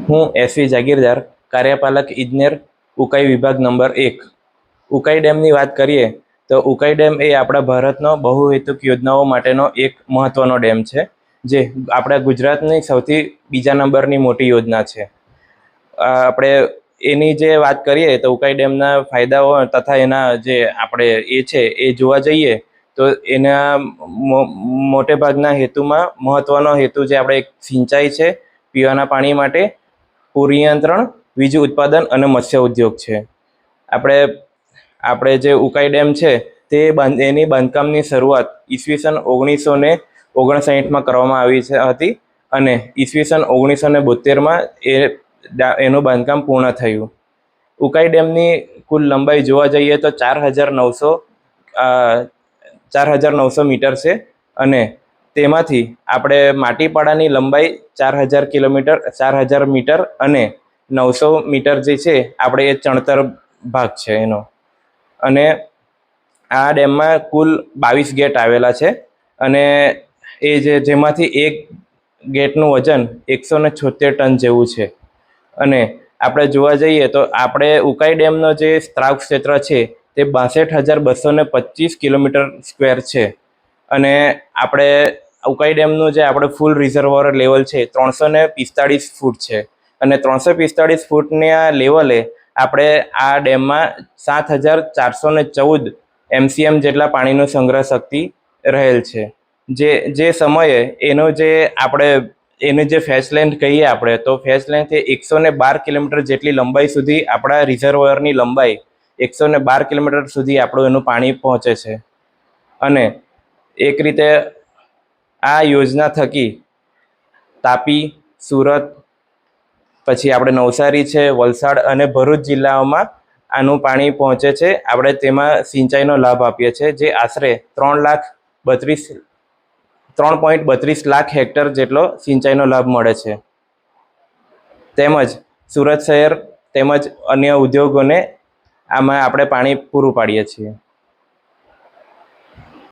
હું એસવી જાગીરદાર, કાર્યપાલક ઇજનેર, ઉકાઈ વિભાગ નંબર 1. ઉકાઈ ડેમની વાત કરીએ તો ઉકાઈ ડેમ એ આપણા ભારતનો બહુહેતુક યોજનાઓ માટેનો એક મહત્વનો ડેમ છે, જે આપણા ગુજરાતની સૌથી બીજા નંબરની મોટી યોજના છે. આપણે એની જે વાત કરીએ તો ઉકાઈ ડેમના ફાયદાઓ તથા એના જે આપણે એ છે એ જોવા જઈએ તો એના મોટે ભાગના હેતુમાં મહત્વનો હેતુ જે આપણે સિંચાઈ છે, પીવાના પાણી માટે, પૂર નિયંત્રણ, વીજ ઉત્પાદન અને મત્સ્ય ઉદ્યોગ છે. આપણે જે ઉકાઈ ડેમ છે તે એની બાંધકામની શરૂઆત ઈસવીસન 1959માં કરવામાં આવી હતી અને ઈસવીસન 1972માં એનું બાંધકામ પૂર્ણ થયું. ઉકાઈ ડેમની કુલ લંબાઈ જોવા જઈએ તો 4,900 મીટર છે અને તેમાંથી આપણે માટીપાડાની લંબાઈ 4,000 મીટર અને 900 મીટર જે છે આપણે એ ચણતર ભાગ છે એનો. અને આ ડેમમાં કુલ 22 ગેટ આવેલા છે અને જેમાંથી એક ગેટનું વજન 176 ટન જેવું છે. અને આપણે જોવા જઈએ તો આપણે ઉકાઈ ડેમનો જે સ્ત્રાવ ક્ષેત્ર છે તે 62,225 કિલોમીટર સ્ક્વેર છે. અને આપણે ઉકાઈ ડેમનું જે આપણે ફૂલ રિઝર્વોયર લેવલ છે 345 ફૂટ છે અને 345 ફૂટના લેવલે આપણે આ ડેમમાં 7,414 MCM જેટલા પાણીનો સંગ્રહ શક્તિ રહેલ છે. જે સમયે એની જે ફેચ લેન્થ કહીએ આપણે તો ફેચ લેન્થ એ 112 કિલોમીટર જેટલી લંબાઈ સુધી આપણા રિઝર્વોયરની લંબાઈ 112 કિલોમીટર સુધી આપણું એનું પાણી પહોંચે છે. અને એક રીતે આ યોજના થકી તાપી, સુરત, પછી આપણે નવસારી છે, વલસાડ અને ભરૂચ જિલ્લાઓમાં આનું પાણી પહોંચે છે. આપણે તેમાં સિંચાઈનો લાભ આપીએ છીએ, જે આશરે 3.32 લાખ હેક્ટર જેટલો સિંચાઈનો લાભ મળે છે. તેમજ સુરત શહેર તેમજ અન્ય ઉદ્યોગોને આમાં આપણે પાણી પૂરું પાડીએ છીએ.